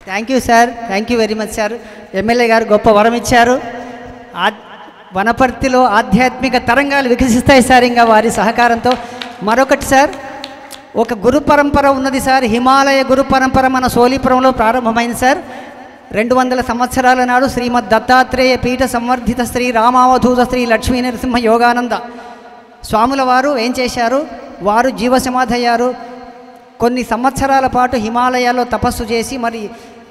Thank you sir, thank you very much sir. MLA గారు గొప్ప వరం ఇచ్చారు. వనపర్తిలో ఆధ్యాత్మిక తరంగాలు వికసిస్తాయి సార్ ఇంకా వారి సహకారంతో. మరొకటి సార్, ఒక గురు పరంపర ఉన్నది సార్. హిమాలయ గురు పరంపర మన సోలీపురంలో ప్రారంభమైంది సార్. 200 సంవత్సరాల నాడు శ్రీమద్ దత్తాత్రేయ పీఠ సంవర్ధిత శ్రీ రామావధూత శ్రీ లక్ష్మీ నరసింహ యోగానంద స్వాముల వారు ఏం చేశారు, వారు జీవసమాధి అయ్యారు. కొన్ని సంవత్సరాల పాటు హిమాలయాల్లో తపస్సు చేసి మరి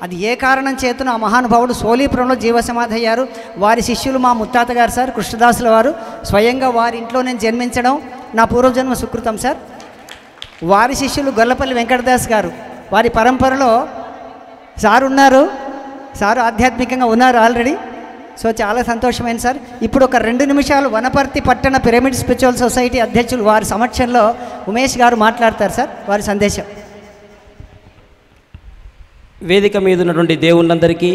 అది ఏ కారణం చేతున ఆ మహానుభావుడు సోలీపురంలో జీవసమాధి అయ్యారు. వారి శిష్యులు మా ముత్తాత గారు సార్ కృష్ణదాసుల వారు. స్వయంగా వారి ఇంట్లో నేను జన్మించడం నా పూర్వజన్మ సుకృతం సార్. వారి శిష్యులు గొల్లపల్లి వెంకటదాస్ గారు, వారి పరంపరలో సార్ ఉన్నారు. సారు ఆధ్యాత్మికంగా ఉన్నారు ఆల్రెడీ. సో చాలా సంతోషమైంది సార్. ఇప్పుడు ఒక 2 నిమిషాలు వనపర్తి పట్టణ పిరమిడ్ స్పిరిచువల్ సొసైటీ అధ్యక్షులు వారి సమక్షంలో ఉమేష్ గారు మాట్లాడతారు సార్. వారి సందేశం. వేదిక మీద ఉన్నటువంటి దేవుళ్ళందరికీ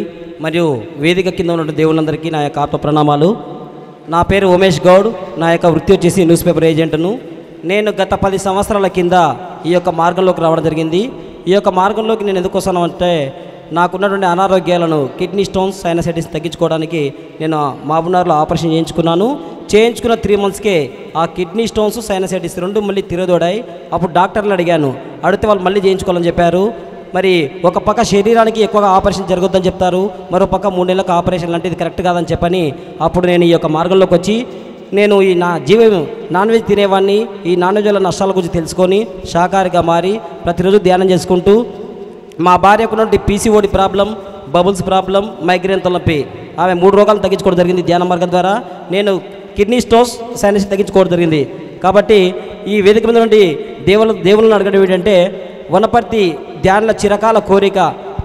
మరియు వేదిక కింద ఉన్నటువంటి దేవుళ్ళందరికీ నా యొక్క ఆత్మ ప్రణామాలు. నా పేరు ఉమేష్ గౌడ్. నా యొక్క వృత్తి వచ్చేసి న్యూస్ పేపర్ ఏజెంట్ను. నేను గత 10 సంవత్సరాల కింద ఈ యొక్క మార్గంలోకి రావడం జరిగింది. ఈ యొక్క మార్గంలోకి నేను ఎందుకు వస్తాను అంటే, నాకున్నటువంటి అనారోగ్యాలను కిడ్నీ స్టోన్స్ సైనసైటిస్ తగ్గించుకోవడానికి నేను మాబునార్లో ఆపరేషన్ చేయించుకున్నాను. చేయించుకున్న 3 మంత్స్కే ఆ కిడ్నీ స్టోన్స్ సైనసైటిస్ 2 మళ్ళీ తిరగదోడాయి. అప్పుడు డాక్టర్లు అడిగాను, అడిగితే వాళ్ళు మళ్ళీ చేయించుకోవాలని చెప్పారు. మరి ఒక పక్క శరీరానికి ఎక్కువగా ఆపరేషన్ జరగొద్దని చెప్తారు, మరో పక్క 3 నెలలకు ఆపరేషన్ అంటే ఇది కరెక్ట్ కాదని చెప్పని అప్పుడు నేను ఈ యొక్క మార్గంలోకి వచ్చి నేను ఈ నా జీవం నాన్ వెజ్ తినేవాడిని. ఈ నాన్ వెజ్ వల్ల నష్టాల గురించి తెలుసుకొని శాకాహారిగా మారి ప్రతిరోజు ధ్యానం చేసుకుంటూ మా భార్యకు ఉన్నటువంటి PCOD problem, bubbles problem, migraine తలనొప్పి ఆమె 3 రోగాలు తగ్గించుకోవడం జరిగింది ధ్యాన మార్గం ద్వారా. నేను కిడ్నీ స్టోన్స్ సైనస్ తగ్గించుకోవడం జరిగింది. కాబట్టి ఈ వేదిక మీద నుండి దేవుళ్ళని అడగడం ఏంటంటే, వనపర్తి ధ్యానుల చిరకాల కోరిక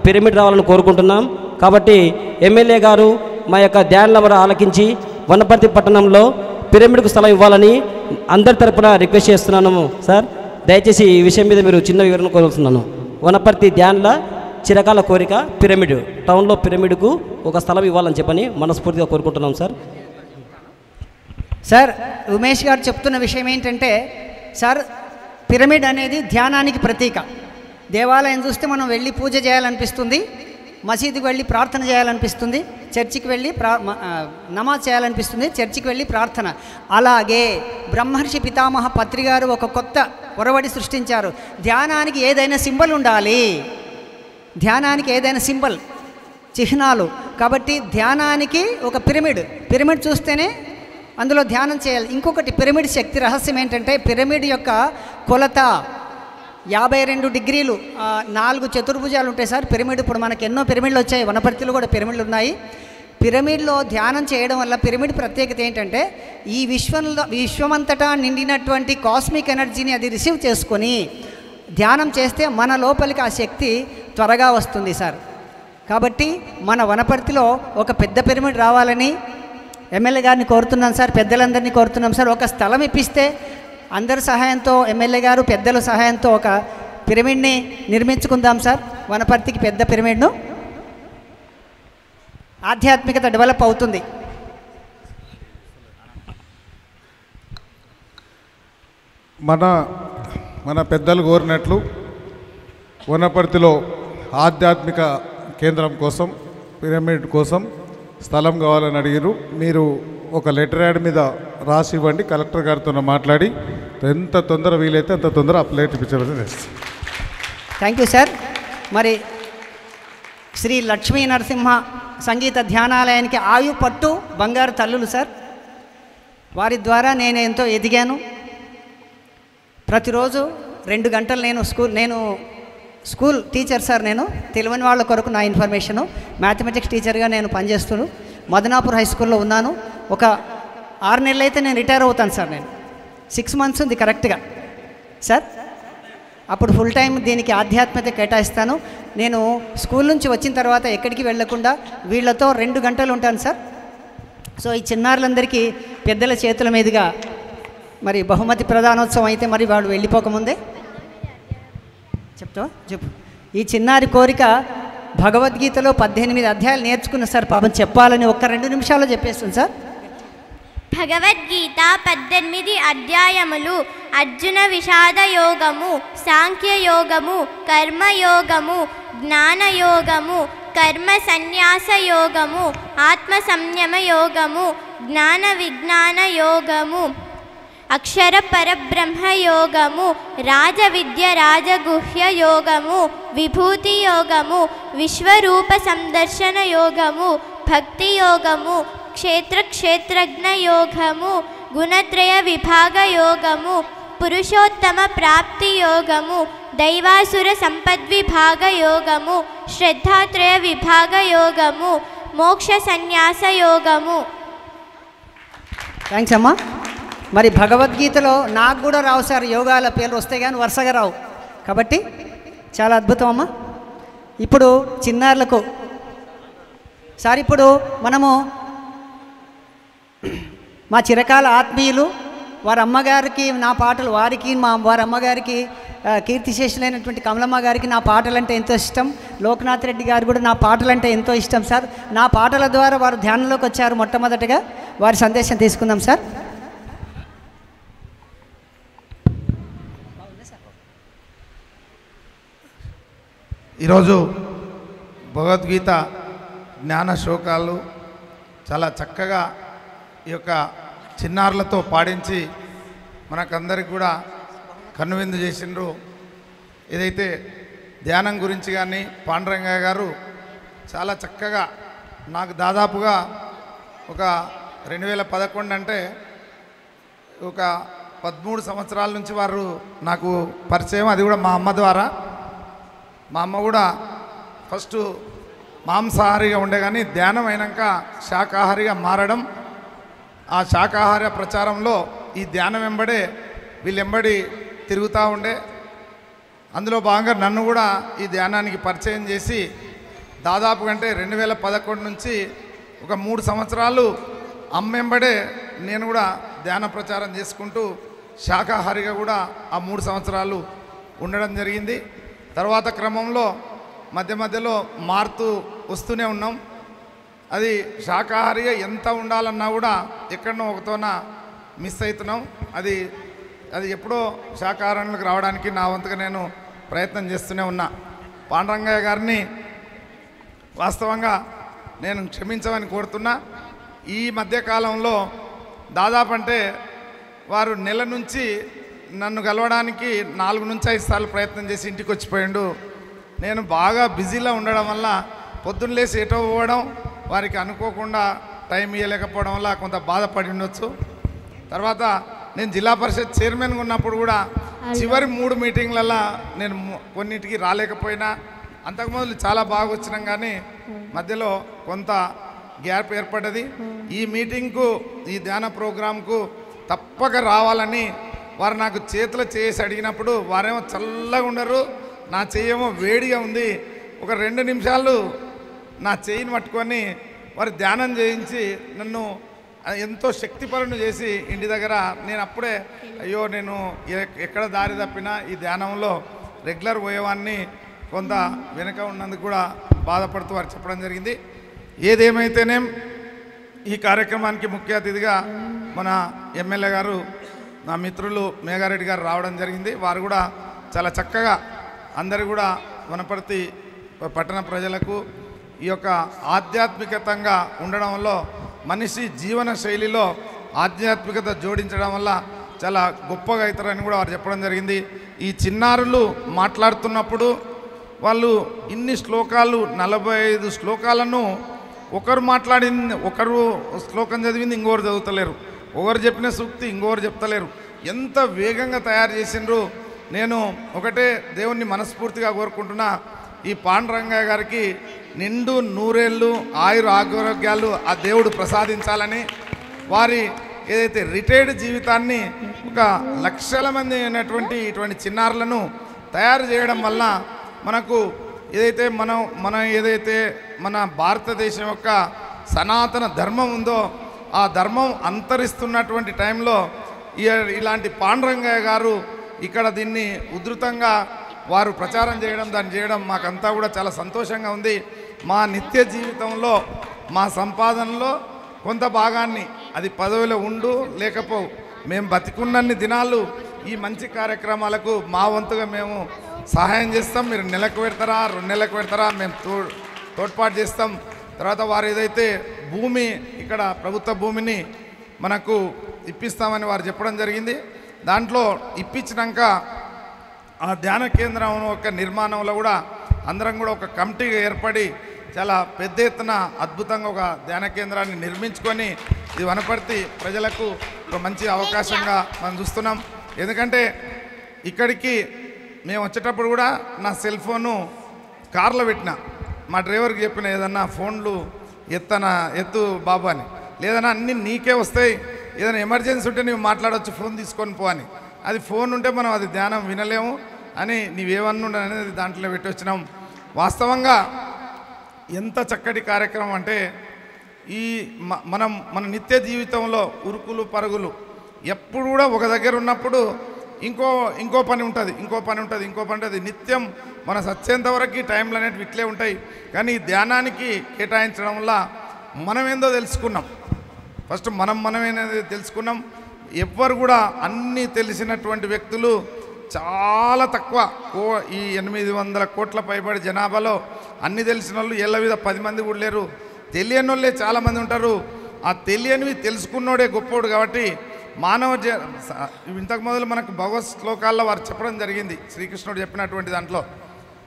పిరమిడ్ రావాలని కోరుకుంటున్నాం. కాబట్టి ఎమ్మెల్యే గారు మా యొక్క ధ్యానుల ఆలకించి వనపర్తి పట్టణంలో పిరమిడ్కు స్థలం ఇవ్వాలని అందరి తరపున రిక్వెస్ట్ చేస్తున్నాను సార్. దయచేసి ఈ విషయం మీద మీరు చిన్న వివరణ కోరుతున్నాను. వనపర్తి ధ్యానుల చిరకాల కోరిక పిరమిడ్ టౌన్లో పిరమిడ్కు ఒక స్థలం ఇవ్వాలని చెప్పని మనస్ఫూర్తిగా కోరుకుంటున్నాం సార్. సార్ ఉమేష్ గారు చెప్తున్న విషయం ఏంటంటే, సార్ పిరమిడ్ అనేది ధ్యానానికి ప్రతీక. దేవాలయం చూస్తే మనం వెళ్ళి పూజ చేయాలనిపిస్తుంది, మసీదుకి వెళ్ళి ప్రార్థన చేయాలనిపిస్తుంది, చర్చికి వెళ్ళి నమాజ్ చేయాలనిపిస్తుంది, చర్చికి వెళ్ళి ప్రార్థన. అలాగే బ్రహ్మర్షి పితామహ పత్రి గారు ఒక కొత్త ఒరవడి సృష్టించారు. ధ్యానానికి ఏదైనా సింబల్ ఉండాలి, ధ్యానానికి ఏదైనా సింబల్ చిహ్నాలు. కాబట్టి ధ్యానానికి ఒక పిరమిడ్ చూస్తేనే అందులో ధ్యానం చేయాలి. ఇంకొకటి పిరమిడ్ శక్తి రహస్యం ఏంటంటే, పిరమిడ్ యొక్క కొలత 52 డిగ్రీలు, 4 చతుర్భుజాలు ఉంటాయి సార్ పిరమిడ్. ఇప్పుడు మనకు ఎన్నో పిరమిడ్లు వచ్చాయి, వనపర్తిలో కూడా పిరమిడ్లు ఉన్నాయి. పిరమిడ్లో ధ్యానం చేయడం వల్ల పిరమిడ్ ప్రత్యేకత ఏంటంటే, ఈ విశ్వమంతటా నిండినటువంటి కాస్మిక్ ఎనర్జీని అది రిసీవ్ చేసుకొని ధ్యానం చేస్తే మన లోపలికి ఆ శక్తి త్వరగా వస్తుంది సార్. కాబట్టి మన వనపర్తిలో ఒక పెద్ద పిరమిడ్ రావాలని ఎమ్మెల్యే గారిని కోరుతున్నాం సార్, పెద్దలందరినీ కోరుతున్నాం సార్. ఒక స్థలం ఇప్పిస్తే అందరి సహాయంతో, ఎమ్మెల్యే గారు పెద్దల సహాయంతో ఒక పిరమిడ్ని నిర్మించుకుందాం సార్. వనపర్తికి పెద్ద పిరమిడ్ను, ఆధ్యాత్మికత డెవలప్ అవుతుంది. మన పెద్దలు కోరినట్లు వనపర్తిలో ఆధ్యాత్మిక కేంద్రం కోసం, పిరమిడ్ కోసం స్థలం కావాలని అడిగారు. మీరు ఒక లెటర్ యాడ్ మీద రాసి ఇవ్వండి, కలెక్టర్ గారితో మాట్లాడి ఎంత తొందర వీలైతే అంత తొందర అప్లై ఇప్పించబడి. Thank you sir. మరి శ్రీ లక్ష్మీ నరసింహ సంగీత ధ్యానాలయానికి ఆయు పట్టు బంగారు తల్లులు సార్. వారి ద్వారా నేను ఎంతో ఎదిగాను. ప్రతిరోజు 2 గంటలు నేను స్కూల్ టీచర్ సార్. నేను తెలియని వాళ్ళ కొరకు నా ఇన్ఫర్మేషను, మ్యాథమెటిక్స్ టీచర్గా నేను పనిచేస్తున్నాను. మదనాపూర్ హై స్కూల్లో ఉన్నాను. ఒక 6 నెలలు అయితే నేను రిటైర్ అవుతాను సార్. నేను 6 మంత్స్ ఉంది కరెక్ట్గా సార్. అప్పుడు ఫుల్ టైం దీనికి ఆధ్యాత్మికత కేటాయిస్తాను. నేను స్కూల్ నుంచి వచ్చిన తర్వాత ఎక్కడికి వెళ్లకుండా వీళ్ళతో 2 గంటలు ఉంటాను సార్. సో ఈ చిన్నారులందరికీ పెద్దల చేతుల మీదుగా మరి బహుమతి ప్రదానోత్సవం అయితే మరి వాళ్ళు వెళ్ళిపోకముందే చెప్తావా చెప్పు. ఈ చిన్నారి కోరిక భగవద్గీతలో 18 అధ్యాయాలు నేర్చుకున్న సార్. పాపం చెప్పాలని ఒక్క 2 నిమిషాల్లో చెప్పేస్తుంది సార్. భగవద్గీత 18 అధ్యాయములు. అర్జున విషాద యోగము, సాంఖ్య యోగము, కర్మయోగము, జ్ఞానయోగము, కర్మ సన్యాస యోగము, ఆత్మ సంయమ యోగము, జ్ఞాన విజ్ఞాన యోగము, అక్షర పరబ్రహ్మ యోగము, రాజవిద్య రాజగుహ్య యోగము, విభూతి యోగము, విశ్వరూప సందర్శన యోగము, భక్తి యోగము, క్షేత్ర క్షేత్రజ్ఞ యోగము, గుణత్రయ విభాగ యోగము, పురుషోత్తమ ప్రాప్తి యోగము, దైవాసుర సంపద్విభాగ యోగము, శ్రద్ధాత్రయ విభాగ యోగము, మోక్ష సన్యాస యోగము. థ్యాంక్స్ అమ్మా. మరి భగవద్గీతలో నాకు కూడా రావు సార్, యోగాల పేర్లు వస్తాయి కానీ వరుసగా రావు, కాబట్టి చాలా అద్భుతం అమ్మా. ఇప్పుడు చిన్నారులకు సార్, ఇప్పుడు మనము మా చిరకాల ఆత్మీయులు వారి అమ్మగారికి నా పాటలు, వారికి వారి అమ్మగారికి కీర్తిశేషులైనటువంటి కమలమ్మ గారికి నా పాటలంటే ఎంతో ఇష్టం. లోక్నాథ్ రెడ్డి గారు కూడా నా పాటలంటే ఎంతో ఇష్టం సార్. నా పాటల ద్వారా వారు ధ్యానంలోకి వచ్చారు. మొట్టమొదటిగా వారి సందేశం తీసుకుందాం సార్. ఈరోజు భగవద్గీత జ్ఞాన శ్లోకాలు చాలా చక్కగా ఈ యొక్క చిన్నారులతో పాడించి మనకందరికి కూడా కన్నువిందు చేసిండ్రు. ఏదైతే ధ్యానం గురించి కానీ పాండురంగయ్య గారు చాలా చక్కగా నాకు దాదాపుగా ఒక 2011 అంటే ఒక 13 సంవత్సరాల నుంచి వారు నాకు పరిచయం. అది కూడా మా అమ్మ ద్వారా. మా అమ్మ కూడా ఫస్ట్ మాంసాహారిగా ఉండే కానీ ధ్యానం అయినాక శాకాహారిగా మారడం, ఆ శాకాహార ప్రచారంలో ఈ ధ్యానం వెంబడే వీళ్ళెంబడి తిరుగుతూ ఉండే. అందులో భాగంగా నన్ను కూడా ఈ ధ్యానానికి పరిచయం చేసి దాదాపు అంటే 2011 నుంచి ఒక 3 సంవత్సరాలు అమ్మెంబడే నేను కూడా ధ్యాన ప్రచారం చేసుకుంటూ శాకాహారిగా కూడా ఆ 3 సంవత్సరాలు ఉండడం జరిగింది. తర్వాత క్రమంలో మధ్య మధ్యలో మారుతూ వస్తూనే ఉన్నాం. అది శాకాహారిగా ఎంత ఉండాలన్నా కూడా ఎక్కడనో ఒకతోన మిస్ అవుతున్నాం. అది ఎప్పుడో శాకాహారంలోకి రావడానికి నా వంతుగా నేను ప్రయత్నం చేస్తూనే ఉన్నా. పాండురంగయ్య గారిని వాస్తవంగా నేను క్షమించమని కోరుతున్నా. ఈ మధ్యకాలంలో దాదాపు అంటే వారు నెల నుంచి నన్ను కలవడానికి 4 నుంచి 5 సార్లు ప్రయత్నం చేసి ఇంటికి వచ్చిపోయిండు. నేను బాగా బిజీలో ఉండడం వల్ల పొద్దున్న లేసి ఎటో పోవడం, వారికి అనుకోకుండా టైం ఇవ్వలేకపోవడం వల్ల కొంత బాధపడి ఉండొచ్చు. తర్వాత నేను జిల్లా పరిషత్ చైర్మన్గా ఉన్నప్పుడు కూడా చివరి 3 మీటింగ్లలో నేను కొన్నిటికి రాలేకపోయినా, అంతకుముందు చాలా బాగా వచ్చినాం కానీ మధ్యలో కొంత గ్యాప్ ఏర్పడ్డది. ఈ మీటింగ్కు, ఈ ధ్యాన ప్రోగ్రాంకు తప్పక రావాలని వారు నాకు చేతులు చేసి అడిగినప్పుడు వారేమో చల్లగా ఉండరు, నా చెయ్యేమో వేడిగా ఉంది. ఒక 2 నిమిషాలు నా చెయ్యిని పట్టుకొని వారు ధ్యానం చేయించి నన్ను ఎంతో శక్తిపరుని చేసి ఇంటి దగ్గర నేను అప్పుడే అయ్యో నేను ఎక్కడ దారి తప్పినా ఈ ధ్యానంలో రెగ్యులర్ పోయేవాడిని, కొంత వెనుక ఉన్నందుకు కూడా బాధపడుతూ వారు చెప్పడం జరిగింది. ఏదేమైతేనేం ఈ కార్యక్రమానికి ముఖ్య అతిథిగా మన ఎమ్మెల్యే గారు, నా మిత్రులు మేఘారెడ్డి గారు రావడం జరిగింది. వారు కూడా చాలా చక్కగా అందరు కూడా వనపర్తి పట్టణ ప్రజలకు ఈ యొక్క ఆధ్యాత్మికతంగా ఉండడంలో, మనిషి జీవన శైలిలో ఆధ్యాత్మికత జోడించడం వల్ల చాలా గొప్పగా అవుతారని కూడా వారు చెప్పడం జరిగింది. ఈ చిన్నారులు మాట్లాడుతున్నప్పుడు వాళ్ళు ఇన్ని శ్లోకాలు 45 శ్లోకాలను ఒకరు శ్లోకం చదివింది ఇంకొకరు చదువుతలేరు, ఒకరు చెప్పిన సూక్తి ఇంకొకరు చెప్తలేరు. ఎంత వేగంగా తయారు చేసిండ్రు. నేను ఒకటే దేవుణ్ణి మనస్ఫూర్తిగా కోరుకుంటున్నా, ఈ పాండురంగయ్య గారికి నిండు నూరేళ్ళు ఆరోగ్యాలు ఆ దేవుడు ప్రసాదించాలని, వారి ఏదైతే రిటైర్డ్ జీవితాన్ని ఒక లక్షల మంది అయినటువంటి ఇటువంటి చిన్నారులను తయారు చేయడం వల్ల మనకు ఏదైతే మన భారతదేశం యొక్క సనాతన ధర్మం ఉందో ఆ ధర్మం అంతరిస్తున్నటువంటి టైంలో ఇలాంటి పాండురంగయ్య గారు ఇక్కడ దీన్ని ఉధృతంగా వారు ప్రచారం చేయడం మాకంతా కూడా చాలా సంతోషంగా ఉంది. మా నిత్య జీవితంలో మా సంపాదనలో కొంత భాగాన్ని, అది పదవిలో ఉండు లేకపోవు, మేము బతికున్నన్ని దినాలు ఈ మంచి కార్యక్రమాలకు మా వంతుగా మేము సహాయం చేస్తాం. మీరు నెలకు పెడతారా 2 నెలలకు పెడతారా మేము తోడ్పాటు చేస్తాం. తర్వాత వారు ఏదైతే భూమి ఇక్కడ ప్రభుత్వ భూమిని మనకు ఇప్పిస్తామని వారు చెప్పడం జరిగింది. దాంట్లో ఇప్పించినాక ఆ ధ్యాన కేంద్రం యొక్క నిర్మాణంలో కూడా అందరం కూడా ఒక కమిటీగా ఏర్పడి చాలా పెద్ద ఎత్తున అద్భుతంగా ఒక ధ్యాన కేంద్రాన్ని నిర్మించుకొని ఇది వనపర్తి ప్రజలకు ఒక మంచి అవకాశంగా మనం చూస్తున్నాం. ఎందుకంటే ఇక్కడికి మేము వచ్చేటప్పుడు కూడా నా సెల్ ఫోను కార్లో పెట్టిన, మా డ్రైవర్కి చెప్పిన ఏదన్నా ఫోన్లు ఎత్తు బాబు అని, లేదన్నా అన్నీ నీకే వస్తాయి, ఏదైనా ఎమర్జెన్సీ ఉంటే నువ్వు మాట్లాడవచ్చు, ఫోన్ తీసుకొని పో అని. అది ఫోన్ ఉంటే మనం అది ధ్యానం వినలేము అని నీవేమన్నా అనేది దాంట్లో పెట్టి వచ్చినాం. వాస్తవంగా ఎంత చక్కటి కార్యక్రమం అంటే ఈ మన నిత్య జీవితంలో ఉరుకులు పరుగులు ఎప్పుడు కూడా ఒక దగ్గర ఉన్నప్పుడు ఇంకో పని ఉంటుంది, ఇంకో పని ఉంటుంది. నిత్యం మన సచ్చేంత వరకు టైంలు అనేవి ఇట్లే ఉంటాయి. కానీ ఈ ధ్యానానికి కేటాయించడం వల్ల మనమేందో తెలుసుకున్నాం. ఫస్ట్ మనమేనేది తెలుసుకున్నాం. ఎవ్వరు కూడా అన్నీ తెలిసినటువంటి వ్యక్తులు చాలా తక్కువ. ఈ 800 కోట్ల పైబడి జనాభాలో అన్నీ తెలిసిన వాళ్ళు ఏళ్ళ మీద 10 మంది కూడా లేరు. తెలియని వాళ్ళే చాలామంది ఉంటారు. ఆ తెలియనివి తెలుసుకున్నోడే గొప్పోడు. కాబట్టి మానవ ఇంతకు మొదలు మనకు భగవత్ శ్లోకాల్లో వారు చెప్పడం జరిగింది. శ్రీకృష్ణుడు చెప్పినటువంటి దాంట్లో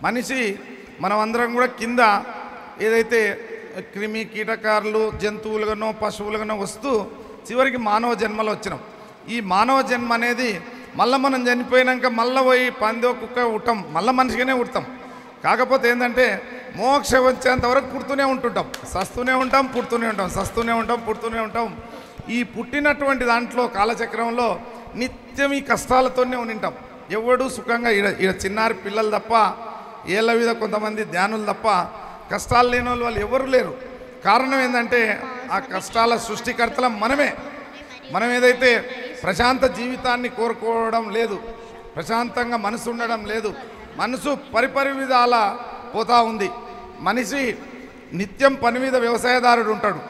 మనిషి మనమందరం కూడా కింద ఏదైతే క్రిమి కీటకారులు జంతువులుగానో పశువులుగానో వస్తూ చివరికి మానవ జన్మలో వచ్చినాం. ఈ మానవ జన్మ అనేది మళ్ళీ మనం చనిపోయినాక మళ్ళీ పోయి పందో కుక్క ఉట్టం, మళ్ళీ మనిషిగానే ఉడతాం. కాకపోతే ఏంటంటే మోక్ష వచ్చేంత వరకు పుడుతూనే ఉంటుంటాం, సస్తూనే ఉంటాం, పుడుతూనే ఉంటాం, సస్తూనే ఉంటాం, పుడుతూనే ఉంటాం. ఈ పుట్టినటువంటి దాంట్లో కాలచక్రంలో నిత్యం ఈ కష్టాలతోనే ఉండింటాం. ఎవడు సుఖంగా ఈడ చిన్నారి పిల్లలు తప్ప, ఏళ్ళ మీద కొంతమంది ధ్యానులు తప్ప కష్టాలు లేని వాళ్ళు ఎవరు లేరు. కారణం ఏంటంటే ఆ కష్టాల సృష్టికర్తల మనం ఏదైతే ప్రశాంత జీవితాన్ని కోరుకోవడం లేదు, ప్రశాంతంగా మనసు ఉండడం లేదు, మనసు పరిపరి విధాల పోతూ ఉంది. మనిషి నిత్యం పని మీద వ్యవసాయదారుడు ఉంటాడు,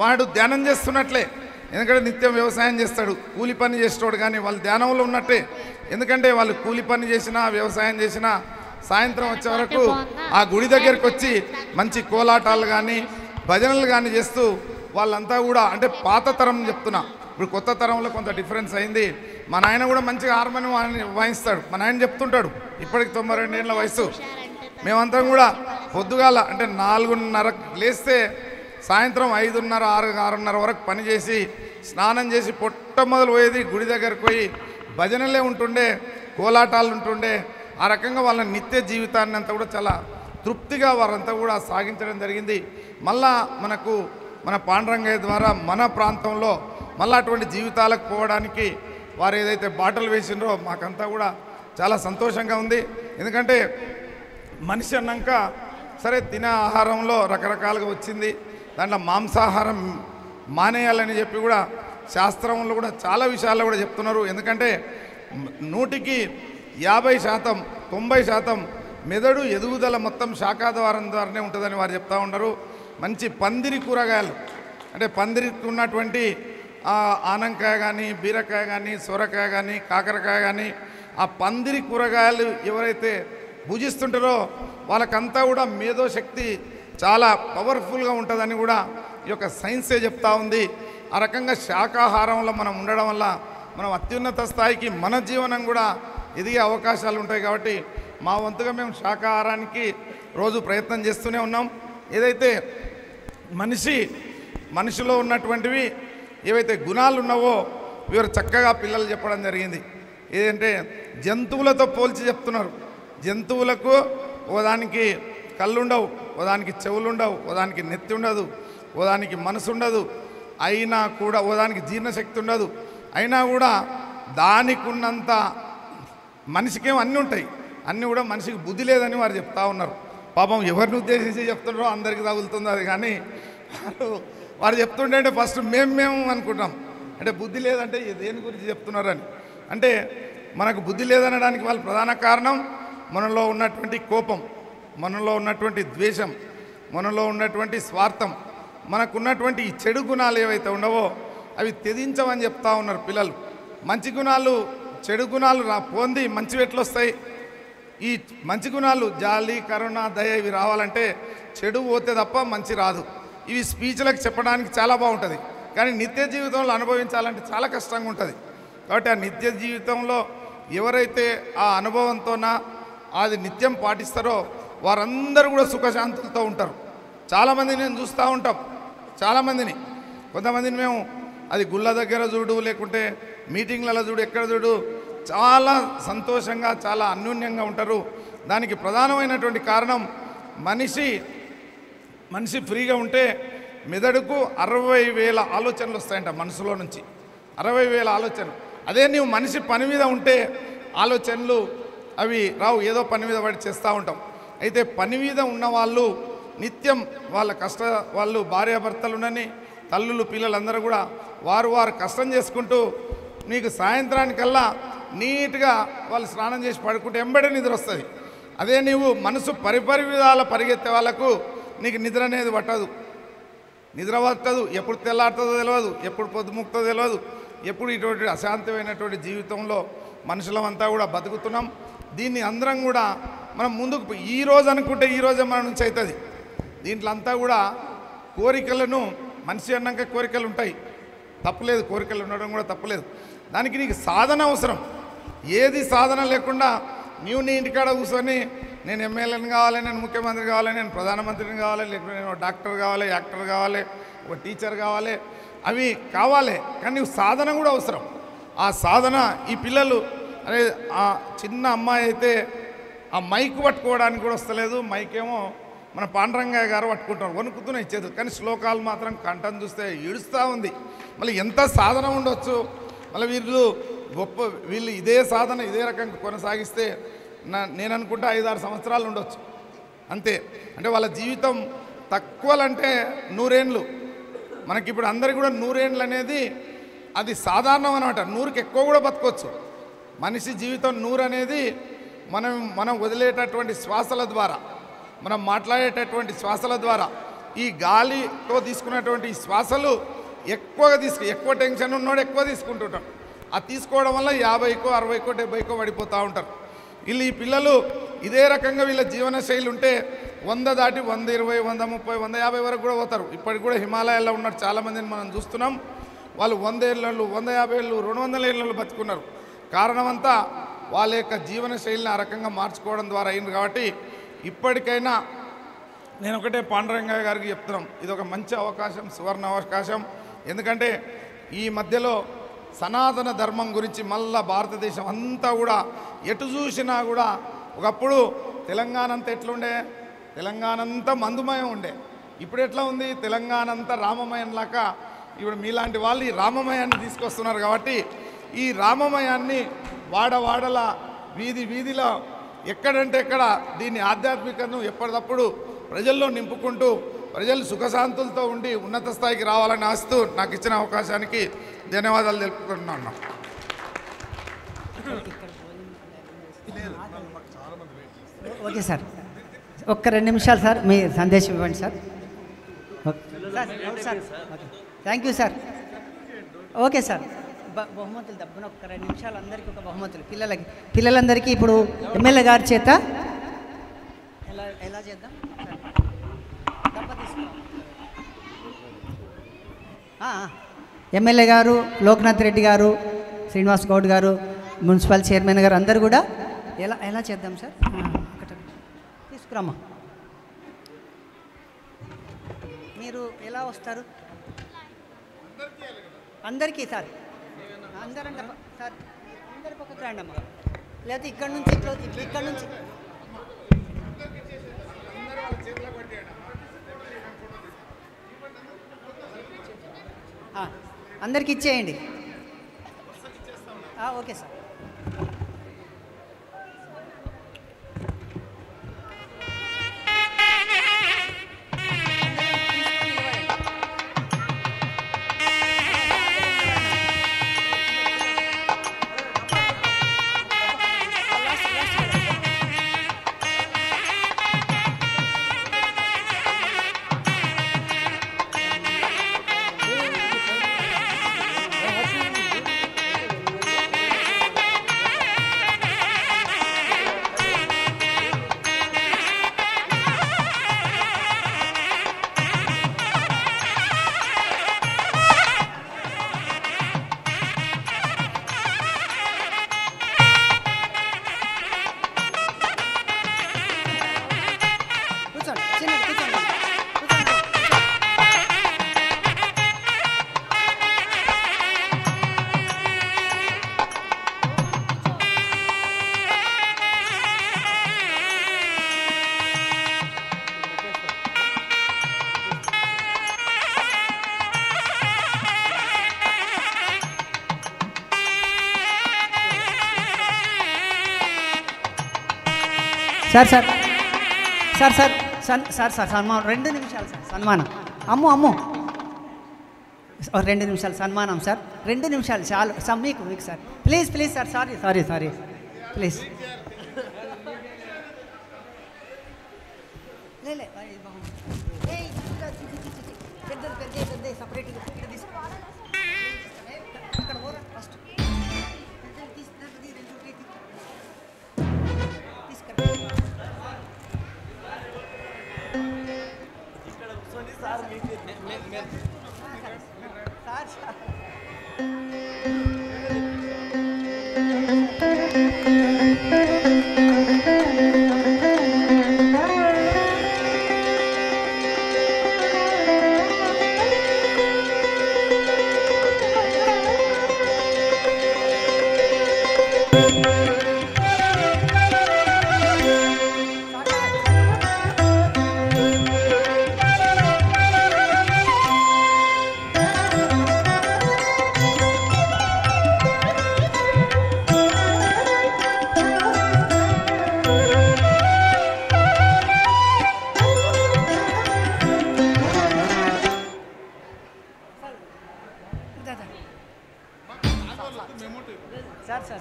వాడు ధ్యానం చేస్తున్నట్లే. ఎందుకంటే నిత్యం వ్యవసాయం చేస్తాడు, కూలి పని చేసేవాడు. కానీ వాళ్ళు ధ్యానంలో ఉన్నట్టే. ఎందుకంటే వాళ్ళు కూలి పని చేసినా వ్యవసాయం చేసినా సాయంత్రం వచ్చే వరకు ఆ గుడి దగ్గరికి వచ్చి మంచి కోలాటాలు కానీ భజనలు కానీ చేస్తూ వాళ్ళంతా కూడా, అంటే పాత తరం చెప్తున్నా, ఇప్పుడు కొత్త తరంలో కొంత డిఫరెన్స్ అయింది. మా నాయన కూడా మంచిగా హార్మోనియం వాయిస్తాడు. మా నాయన చెప్తుంటాడు, ఇప్పటికి 92 ఏళ్ళ వయసు. మేమందరం కూడా పొద్దుగాల అంటే 4:30 లేస్తే సాయంత్రం 5:30, 6:30 వరకు పనిచేసి స్నానం చేసి మొట్టమొదలు పోయేది గుడి దగ్గరకు పోయి భజనలే ఉంటుండే, కోలాటాలు ఉంటుండే. ఆ రకంగా వాళ్ళ నిత్య జీవితాన్ని అంతా కూడా చాలా తృప్తిగా వారంతా కూడా సాగించడం జరిగింది. మళ్ళా మన పాండురంగయ్య ద్వారా మన ప్రాంతంలో మళ్ళీ అటువంటి జీవితాలకు పోవడానికి వారు ఏదైతే బాటలు వేసిండ్రో మాకంతా కూడా చాలా సంతోషంగా ఉంది. ఎందుకంటే మనిషి అన్నాక సరే తినే ఆహారంలో రకరకాలుగా వచ్చింది, దాంట్లో మాంసాహారం మానేయాలని చెప్పి కూడా శాస్త్రంలో కూడా చాలా విషయాల్లో కూడా చెప్తున్నారు. ఎందుకంటే 100కి 50%, 90% మెదడు ఎదుగుదల మొత్తం శాకాహారం ద్వారానే ఉంటుందని వారు చెప్తూ ఉన్నారు. మంచి పందిరి కూరగాయలు అంటే పందిరికి ఉన్నటువంటి ఆనంకాయ కానీ, బీరకాయ కానీ, సొరకాయ కానీ, కాకరకాయ కానీ, ఆ పందిరి కూరగాయలు ఎవరైతే భుజిస్తుంటారో వాళ్ళకంతా కూడా మేధోశక్తి చాలా పవర్ఫుల్గా ఉంటుందని కూడా ఈ యొక్క సైన్సే చెప్తా ఉంది. ఆ రకంగా శాకాహారంలో మనం ఉండడం వల్ల మనం అత్యున్నత స్థాయికి మన జీవనం కూడా ఎదిగే అవకాశాలు ఉంటాయి. కాబట్టి మా వంతుగా మేము శాకాహారానికి రోజు ప్రయత్నం చేస్తూనే ఉన్నాం. ఏదైతే మనిషిలో ఉన్నటువంటివి ఏవైతే గుణాలు ఉన్నావో వీరు చక్కగా పిల్లలు చెప్పడం జరిగింది. ఏదంటే జంతువులతో పోల్చి చెప్తున్నారు. జంతువులకు ఓదానికి కళ్ళు ఉండవు, ఓదానికి చెవులు ఉండవు, ఓదానికి నెత్తి ఉండదు, ఓదానికి మనసు ఉండదు, అయినా కూడా ఓదానికి జీర్ణశక్తి ఉండదు. అయినా కూడా దానికి ఉన్నంత మనిషికేమో అన్నీ ఉంటాయి, అన్నీ కూడా మనిషికి బుద్ధి లేదని వారు చెప్తా ఉన్నారు. పాపం ఎవరిని ఉద్దేశించి చెప్తున్నారో అందరికీ తగులుతుంది అది. కానీ వారు చెప్తుంటే అంటే ఫస్ట్ మేము అనుకుంటాం, అంటే బుద్ధి లేదంటే దేని గురించి చెప్తున్నారని. అంటే మనకు బుద్ధి లేదనడానికి వాళ్ళ ప్రధాన కారణం మనలో ఉన్నటువంటి కోపం, మనలో ఉన్నటువంటి ద్వేషం, మనలో ఉన్నటువంటి స్వార్థం, మనకున్నటువంటి ఈ చెడు గుణాలు ఏవైతే ఉండవో అవి త్యజించమని చెప్తా ఉన్నారు పిల్లలు. మంచి గుణాలు చెడు గుణాలు పోంది మంచి ఎట్లు వస్తాయి? ఈ మంచి గుణాలు జాలి, కరుణ, దయ ఇవి రావాలంటే చెడు పోతే తప్ప మంచి రాదు. ఇవి స్పీచ్లకు చెప్పడానికి చాలా బాగుంటుంది, కానీ నిత్య జీవితంలో అనుభవించాలంటే చాలా కష్టంగా ఉంటుంది. కాబట్టి ఆ నిత్య జీవితంలో ఎవరైతే ఆ అనుభవంతోన అది నిత్యం పాటిస్తారో వారందరూ కూడా సుఖశాంతులతో ఉంటారు. చాలామంది నేను చూస్తూ ఉంటాం, చాలామందిని, కొంతమందిని మేము అది గుళ్ళ దగ్గర చూడు, లేకుంటే మీటింగ్లలో చూడు, ఎక్కడ చూడు, చాలా సంతోషంగా చాలా అన్యోన్యంగా ఉంటారు. దానికి ప్రధానమైనటువంటి కారణం మనిషి ఫ్రీగా ఉంటే మెదడుకు 60,000 ఆలోచనలు వస్తాయంట మనసులో నుంచి. 60,000 ఆలోచనలు. అదే నీవు మనిషి పని మీద ఉంటే ఆలోచనలు అవి రావు, ఏదో పని మీద పడి చేస్తూ ఉంటాం. అయితే పని మీద ఉన్నవాళ్ళు నిత్యం వాళ్ళు భార్యాభర్తలునని తల్లులు పిల్లలందరూ కూడా వారు కష్టం చేసుకుంటూ నీకు సాయంత్రానికల్లా నీట్గా వాళ్ళు స్నానం చేసి పడుకుంటే ఎంబడే నిద్ర వస్తుంది. అదే నీవు మనసు పరివిధాల పరిగెత్తే వాళ్ళకు నీకు నిద్ర అనేది పట్టదు. ఎప్పుడు తెల్లారుతుందో తెలియదు, ఎప్పుడు పొద్దుముక్తో తెలియదు, ఎప్పుడు ఇటువంటి అశాంతమైనటువంటి జీవితంలో మనుషులమంతా కూడా బతుకుతున్నాం. దీన్ని అందరం కూడా మనం ముందుకు ఈ రోజు అనుకుంటే ఈ రోజే మన నుంచి అవుతుంది. దీంట్లో అంతా కూడా కోరికలను, మనిషి అన్నాక కోరికలు ఉంటాయి, తప్పులేదు, కోరికలు ఉండడం కూడా తప్పులేదు. దానికి నీకు సాధన అవసరం. ఏది సాధన లేకుండా నీవు నీ ఇంటికాడ కూర్చొని నేను ఎమ్మెల్యేని కావాలి, నేను ముఖ్యమంత్రి కావాలి, నేను ప్రధానమంత్రిని కావాలి, లేకపోతే నేను డాక్టర్ కావాలి, యాక్టర్ కావాలి, ఒక టీచర్ కావాలి, అవి కావాలి. కానీ నీవు సాధన కూడా అవసరం. ఆ సాధన ఈ పిల్లలు అదే ఆ చిన్న అమ్మాయి అయితే ఆ మైక్ పట్టుకోవడానికి కూడా వస్తలేదు. మైక్ ఏమో మన పాండురంగయ్య గారు పట్టుకుంటారు, వణుకుతున్నాయి చేతులు, కానీ శ్లోకాలు మాత్రం కంఠం చూస్తే ఏడుస్తూ ఉంది. మళ్ళీ ఎంత సాధన ఉండొచ్చు. మళ్ళీ వీళ్ళు ఇదే సాధన ఇదే రకంగా కొనసాగిస్తే నేను అనుకుంటా 5-6 సంవత్సరాలు ఉండొచ్చు అంతే. అంటే వాళ్ళ జీవితం తక్కువలంటే 100 ఏండ్లు. మనకిప్పుడు అందరికీ కూడా 100 ఏండ్లు అనేది అది సాధారణం అనమాట. 100కి ఎక్కువ కూడా బతకొచ్చు. మనిషి జీవితం 100 అనేది మనం వదిలేటటువంటి శ్వాసల ద్వారా, మనం మాట్లాడేటటువంటి శ్వాసల ద్వారా, ఈ గాలితో తీసుకున్నటువంటి శ్వాసలు ఎక్కువ టెన్షన్ ఉన్నోడు ఎక్కువ తీసుకుంటుంటాడు. అది తీసుకోవడం వల్ల 50కో 60కో 70కో పడిపోతూ ఉంటారు. ఈ పిల్లలు ఇదే రకంగా వీళ్ళ జీవన శైలి ఉంటే 100 దాటి 120, 130, 150 వరకు కూడా పోతారు. ఇప్పటికి కూడా హిమాలయాల్లో ఉన్నారు చాలామందిని మనం చూస్తున్నాం. వాళ్ళు 100 ఏళ్ళు, 150 ఏళ్ళు, 200 ఏళ్ళు బతుకున్నారు. కారణమంతా వాళ్ళ యొక్క జీవన శైలిని ఆ రకంగా మార్చుకోవడం ద్వారా అయింది. కాబట్టి ఇప్పటికైనా నేను ఒకటే పాండురంగయ్య గారికి చెప్తున్నాం, ఇది ఒక మంచి అవకాశం, సువర్ణ అవకాశం. ఎందుకంటే ఈ మధ్యలో సనాతన ధర్మం గురించి మళ్ళా భారతదేశం అంతా కూడా ఎటు చూసినా కూడా, ఒకప్పుడు తెలంగాణ అంతా ఎట్లుండే, తెలంగాణ అంతా మందుమయం ఉండే. ఇప్పుడు ఎట్లా ఉంది, తెలంగాణ అంతా రామమయం లాగా. ఇప్పుడు మీలాంటి వాళ్ళు ఈ రామమయాన్ని తీసుకొస్తున్నారు. కాబట్టి ఈ రామమయాన్ని వాడవాడల వీధిలో ఎక్కడంటే ఎక్కడ దీన్ని ఆధ్యాత్మికను ఎప్పటికప్పుడు ప్రజల్లో నింపుకుంటూ ప్రజలు సుఖశాంతులతో ఉండి ఉన్నత స్థాయికి రావాలని ఆశిస్తూ నాకు ఇచ్చిన అవకాశానికి ధన్యవాదాలు తెలుపుతున్నాను. ఓకే సార్, ఒక్క 2 నిమిషాలు సార్ మీ సందేశం ఇవ్వండి sir. Sir thank you sir. Okay sir, బహుమతులు తప్పున ఒక్క 2 నిమిషాలు అందరికీ ఒక బహుమతులు పిల్లలందరికీ ఇప్పుడు ఎమ్మెల్యే గారి చేత ఎలా చేద్దాం, ఎమ్మెల్యే గారు, లోక్నాథ్ రెడ్డి గారు, శ్రీనివాస్ గౌడ్ గారు, మున్సిపల్ చైర్మన్ గారు అందరు కూడా ఎలా చేద్దాం సార్, తీసుకురామ్మా. మీరు ఎలా వస్తారు? అందరికీ సార్, అందరంటే సార్ అందరి పక్కకు రండి అమ్మా, లేకపోతే ఇక్కడ నుంచి అందరికి ఇచ్చేయండి. Okay sir. Sir sir sir sir sir sir సన్మానం 2 నిమిషాలు సార్ సన్మానం. అమ్ము 2 నిమిషాలు సన్మానం సార్. 2 నిమిషాలు చాలు మీకు sir. Please sir. Sorry please. పెద్ద సపరేట్గా ఫస్ట్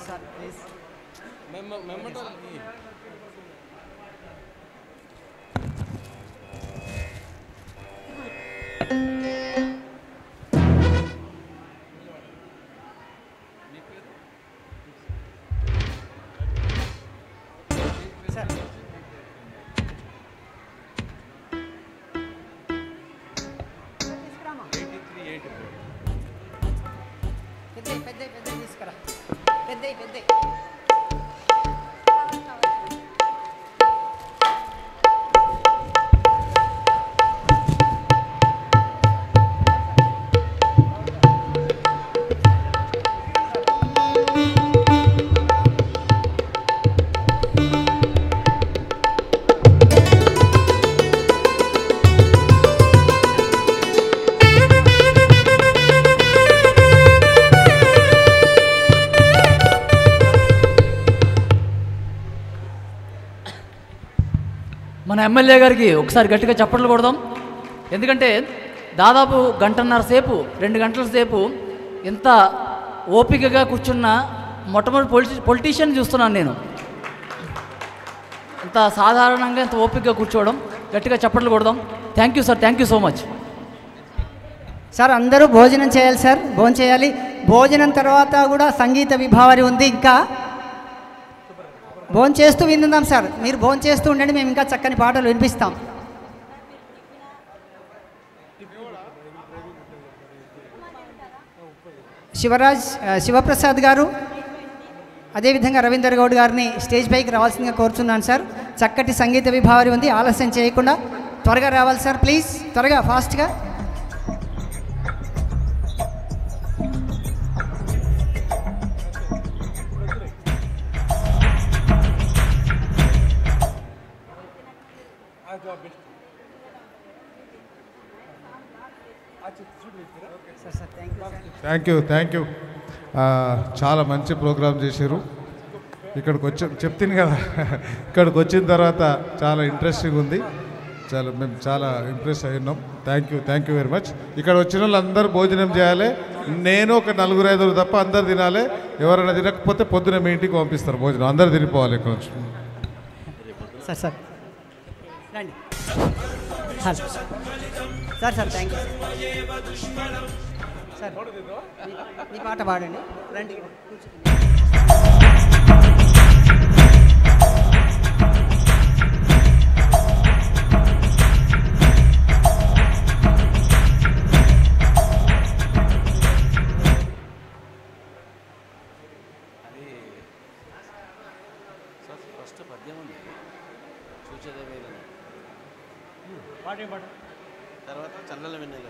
సార్ ప్లీజ్. పెద్ద తీసుకురా. పెద్ద మన ఎమ్మెల్యే గారికి ఒకసారి గట్టిగా చప్పట్లు కొడదాం. ఎందుకంటే దాదాపు 1.5 సేపు 2 గంటల సేపు ఎంత ఓపికగా కూర్చున్న మొట్టమొదటి పొలిటీషియన్ చూస్తున్నాను నేను. అంత సాధారణంగా ఎంత ఓపికగా కూర్చోవడం. గట్టిగా చప్పట్లు కొడదాం. Thank you sir. Thank you so much sir. అందరూ భోజనం చేయాలి సార్. భోజనం చేయాలి. భోజనం తర్వాత కూడా సంగీత విభావరి ఉంది. ఇంకా భోజనం చేస్తూ విందాం సార్. మీరు భోజనం చేస్తూ ఉండండి, మేము ఇంకా చక్కని పాటలు వినిపిస్తాం. శివప్రసాద్ గారు, అదేవిధంగా రవీందర్ గౌడ్ గారిని స్టేజ్ పైకి రావాల్సిందిగా కోరుతున్నాను సార్. చక్కటి సంగీత విభావరి ఉంది. ఆలస్యం చేయకుండా త్వరగా రావాలి సార్. ప్లీజ్ త్వరగా ఫాస్ట్గా. Thank you. చాలా మంచి ప్రోగ్రామ్ చేశారు. ఇక్కడికి చెప్తాను కదా, ఇక్కడికి వచ్చిన తర్వాత చాలా ఇంట్రెస్టింగ్ ఉంది. మేము చాలా ఇంప్రెస్ అయినాం. Thank you very much. ఇక్కడ వచ్చిన వాళ్ళు అందరూ భోజనం చేయాలి. నేను ఒక 4-5 తప్ప అందరు తినాలి. ఎవరైనా తినకపోతే పొద్దున మీ ఇంటికి పంపిస్తారు భోజనం. అందరు తినిపోవాలి ఇక్కడ నుంచి. సార్ రండి సార్. Thank you sir. మీ పాట పాడండి. రండి తర్వాత చల్లల వెన్నెల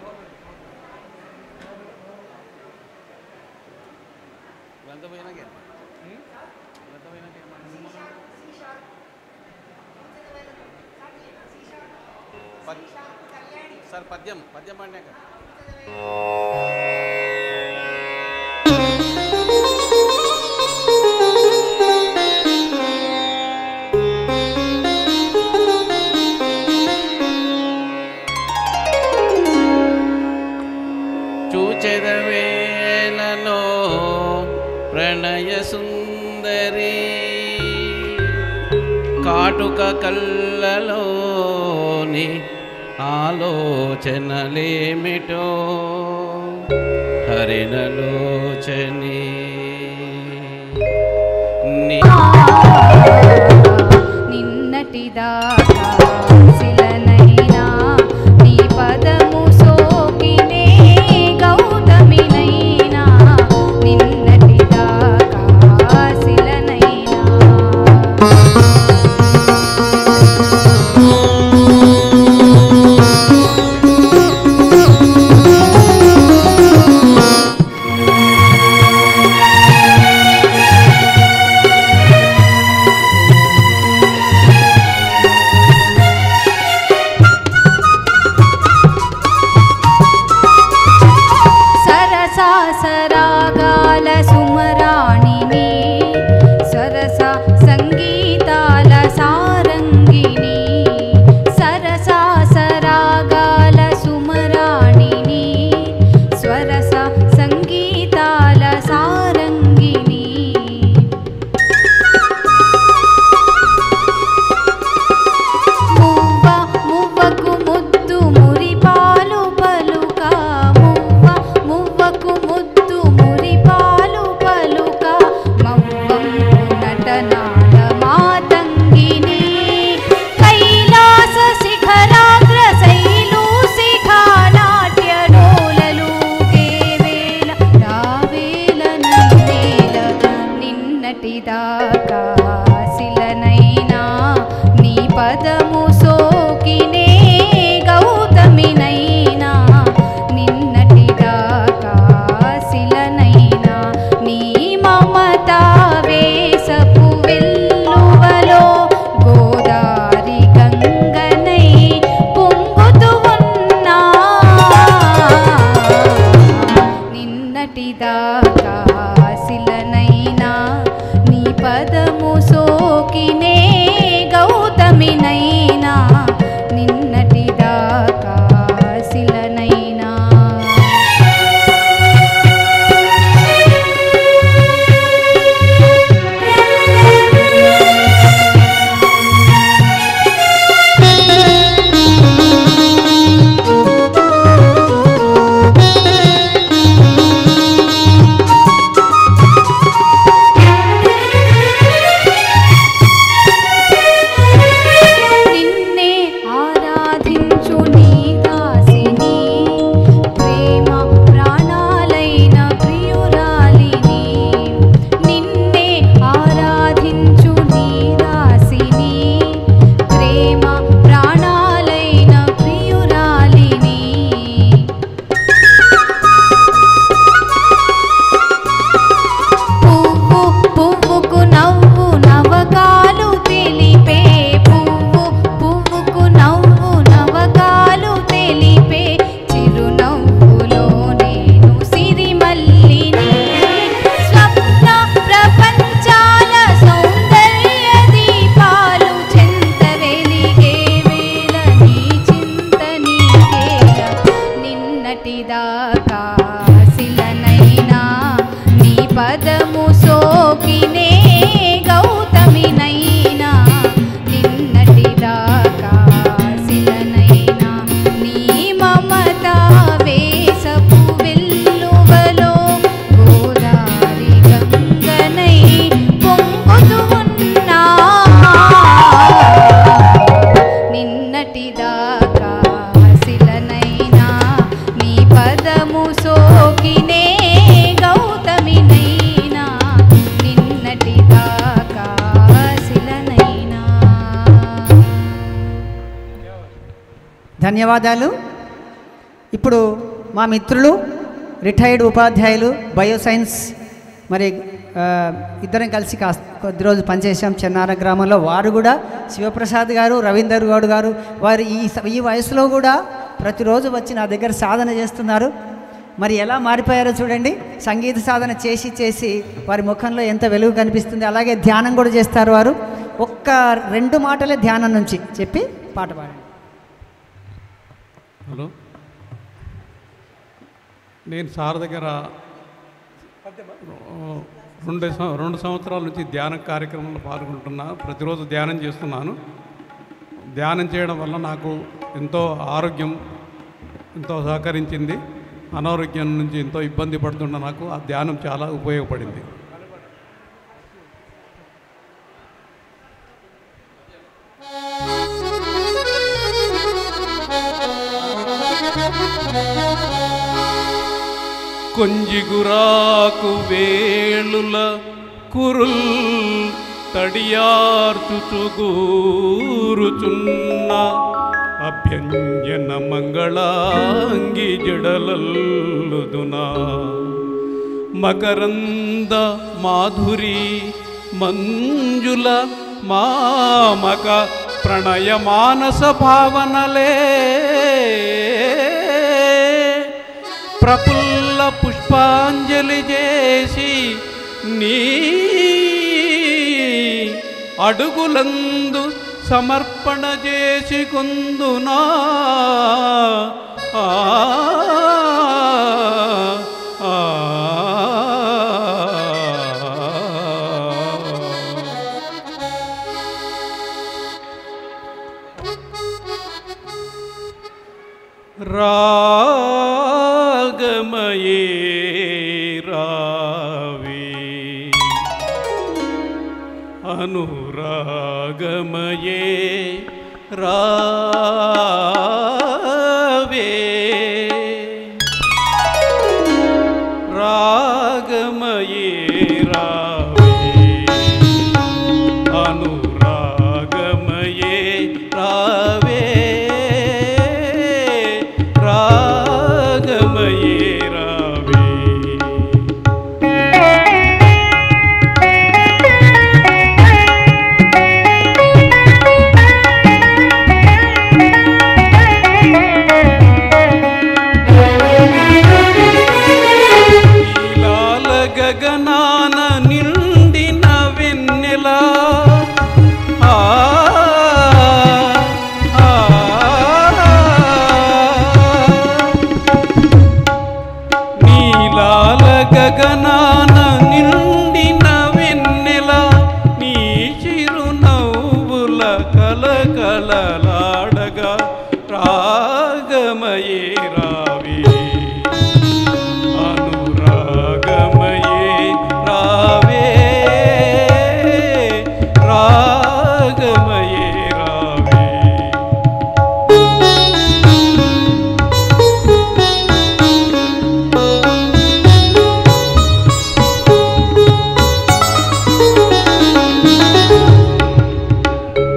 సార్ పద్యం పాడినాక సుందరి కాటుక కళ్ళలోని ఆలోచనలేమిటో హరిణలోచని నిన్నటిదాకా శిలనైనా నీ పదము సోకినే గౌతమినైనా నిన్నటిదాకా శిలనైనా సరసాసరాగాల సుమరాణిని సరస సంగీతాల సారంగిని సరసాసరాగాల సుమరాణిని స్వరస సంగీతాల సారంగిని మువ్వ మువ్వకు ముద్దు మురిపాలు పలుక మువ్వ మువ్వకు ముద్దు మురిపాలు పలుక మవ్వం నటనాల మాతంగిని కైలాస శిఖరాగ్ర శైలు శిఖా నాట్య డోలలు దేవేల రావేల నన్నేల నిన్నటిదాకా శిలనైనా నీ పదము సోకినే గౌతమినైనా నిన్నటిదాకా శిలనైనా నీ మమతా వేసపు వెల్లువలో గోదారి గంగనై పొంగుతూ ఉన్నా నిన్నటిదాకా శిలనైనా నీ పదము సోకినే గౌతమినైనా నిన్నటిదాకా శిలనైనా నిన్నే ఆరాధించు నీ దాసిని ప్రేమ ప్రాణాలైన ప్రియురాలిని నిన్నే ఆరాధించు నీ దాసిని ప్రేమ ప్రాణాలైన ప్రియురాలిని పువ్వు పువ్వుకు నవ్వు నవకాలు తెలిపే పువ్వు పువ్వుకు నవ్వు నవకాలు తెలిపే చిరునవ్వులో నేను సిరిమల్లిని స్వప్న ప్రపంచాల సౌందర్య దీపాలు చెంత వెలిగే వేళ నీ చింత నీకేల నిన్నటిదాకా శిలనైనా నీ పదము సోకినే గౌతమినైనా నిన్నటిదాకా శిలనైనా నీ మమతా వేసపు వెల్లువలో గోదారి గంగనై పొంగుతూ ఉన్నా నిన్నటిదాకా శిలనైనా నీ పదము సోకినే గౌతమినైనా నిన్నటిదాకా శిలనైనా ధన్యవాదాలు. ఇప్పుడు మా మిత్రులు రిటైర్డ్ ఉపాధ్యాయులు బయోసైన్స్ మరి ఇద్దరం కలిసి కొద్ది రోజు పనిచేసాం చెన్నార గ్రామంలో. వారు కూడా శివప్రసాద్ గారు, రవీందర్ గౌడ్ గారు వారు ఈ వయసులో కూడా ప్రతిరోజు వచ్చి నా దగ్గర సాధన చేస్తున్నారు. మరి ఎలా మారిపోయారో చూడండి. సంగీత సాధన చేసి చేసి వారి ముఖంలో ఎంత వెలుగు కనిపిస్తుంది. అలాగే ధ్యానం కూడా చేస్తారు వారు. ఒక్క 2 మాటలే ధ్యానం నుంచి చెప్పి పాట పాడండి. హలో, నేను సార్ దగ్గర రెండు సంవత్సరాల నుంచి ధ్యాన కార్యక్రమంలో పాల్గొంటున్నా. ప్రతిరోజు ధ్యానం చేస్తున్నాను. ధ్యానం చేయడం వల్ల నాకు ఎంతో ఆరోగ్యం ఎంతో సహకరించింది. అనారోగ్యం నుంచి ఎంతో ఇబ్బంది పడుతున్న నాకు ఆ ధ్యానం చాలా ఉపయోగపడింది. కొంజిగురాకు వేళుల కురుల్ తడియార్చుచుగూరుచున్న అభ్యంజన మంగళాంగి జడలల్లుదునా మకరంద మాధురి మంజుల మామక ప్రణయ మానస భావనలే ప్రఫుల్ల పుష్పాంజలి చేసి నీ అడుగులందు సమర్పణ చేసి కొందునా రాగమయే రావే అనురాగమయే రావే రాగమయే రావే అనురాగమయే రావే రాగమయే రావే నీలాల గగనాన నిండిన వెన్నెల నీలాల గగనాన నిండిన వెన్నెల నీ చిరునవ్వుల కలకలలాడగా రాగమయే రావే అనురాగమయే రావే రాగమయే రావే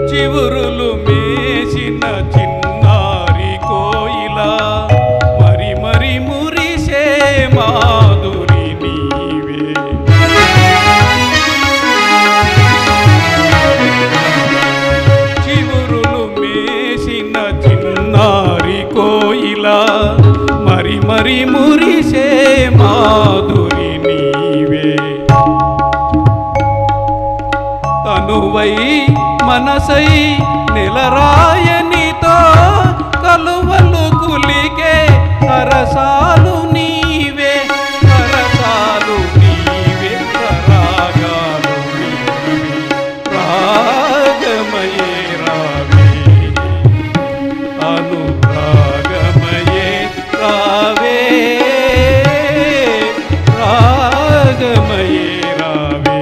చివురులు మేసిన చిన్నారి కోయిల మరి మరి మురిసే మాధురి నీవే చివురులు మేసిన చిన్నారి కోయిల మరి మరి మురిసే మాధురి నీవే తనువై మనసై నెలరాయనితో కలువలు కులికే సరసాలు నీవే సరసాలు నీవే రాగాలు నీవే రాగమయే రావే అనురాగమయే రావే రాగమయే రావే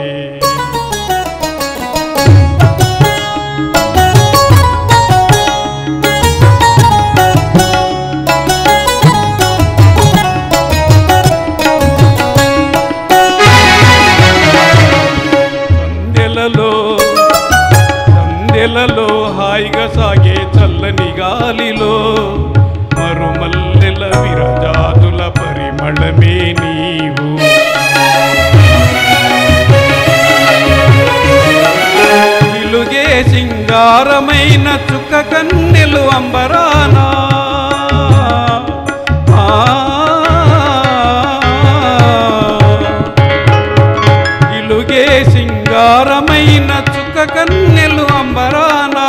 సందెలలో హాయిగా సాగే చల్లని గాలిలో మరుమల్లెల విరజాతుల పరిమళమే నీవు నిలుగే సింగారమైన చుక్క కన్నెలు అంబరానా ఇలుగే సింగారమైన చుక్క కన్నెలు అంబరానా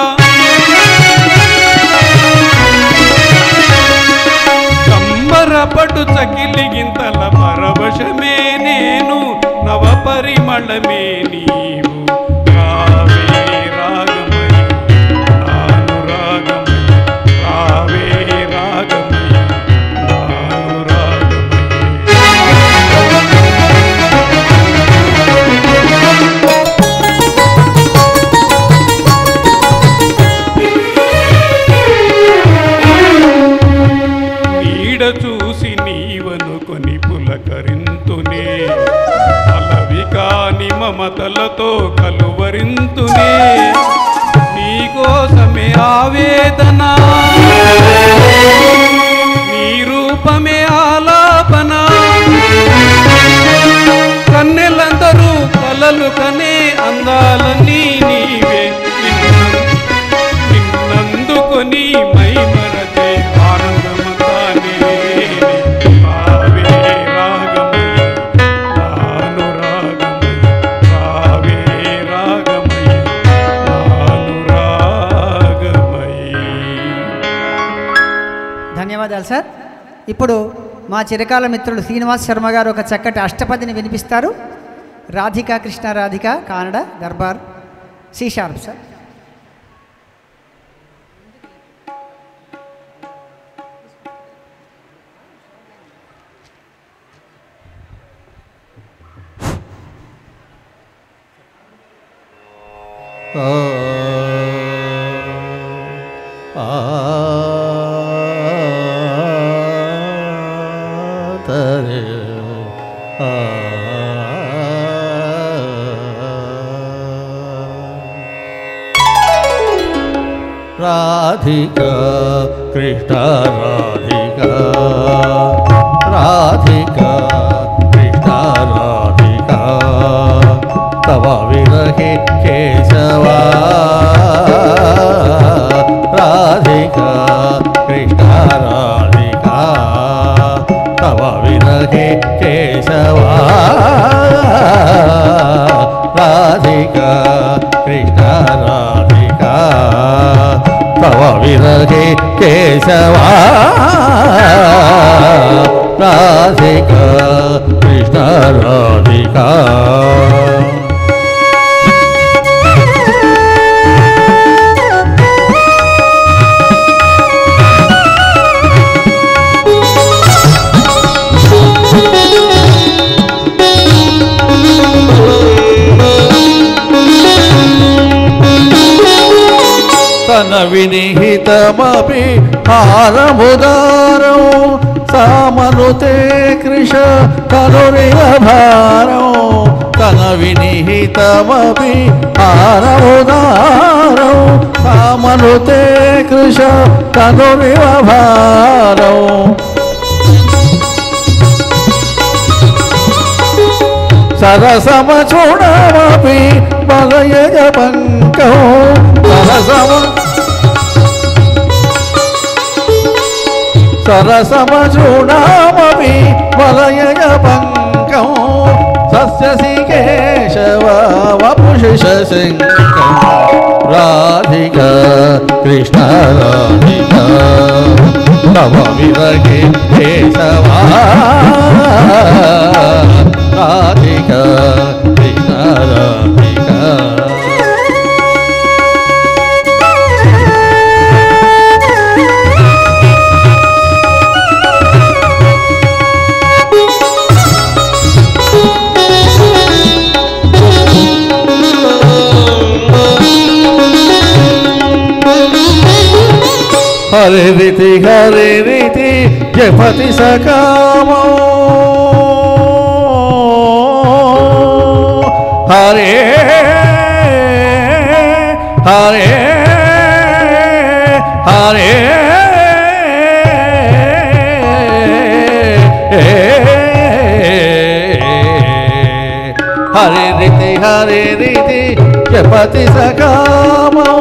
కంబరపడు చకిలిగింతల పరవశమే నేను నవ పరిమళ రాగమే నీవు రావే రాగమై నాను రాగమై రావే రాగమై నాను నీడ చూసి నీవనుకొని పులకరింతునే అలవి కాని మమతలతో కలువరింతునే నీకోసమే ఆవేదన నీ రూపమే ఆలాపన కన్నెలందరూ కలలు కనే అందాలన్నీ నీవే నిన్నందుకొని మై మరచే ఆనందమంతా నీవే రావే రాగమై నాను రాగమై రావే రాగమై నాను రాగమై. ధన్యవాదాలు సార్. ఇప్పుడు మా చిరకాల మిత్రులు శ్రీనివాస్ శర్మ గారు ఒక చక్కటి అష్టపదిని వినిపిస్తారు. Radhika Krishna Radhika Kanada Darbar C sharp sir. Radhika Krishna Radhika Radhika Krishna Radhika तव विरहे केशवा राधिका कृष्ण राधिका तव विरहे केशवा राधिका कृष्ण राधिका तव विरहे केशवा राधिका कृष्ण राधिका तन विनिहितमपि हारमुदारं सामनुते कृश तनुरिव भारं तन विनिहितमपि हारमुदारं सामनुते कृश तनुरिव भारं सरसमचूडमपि बलयजपङ्कौ सरसमचूडामपि वलयजपङ्कौ सस्यसि केशव वपुषि शशङ्कौ राधिका कृष्ण राधिका तव विरहे केशवा राधिका कृष्ण राधिका हरे रीति जपति सकामो हरे हरे हरे हरे रीति जपति सकामो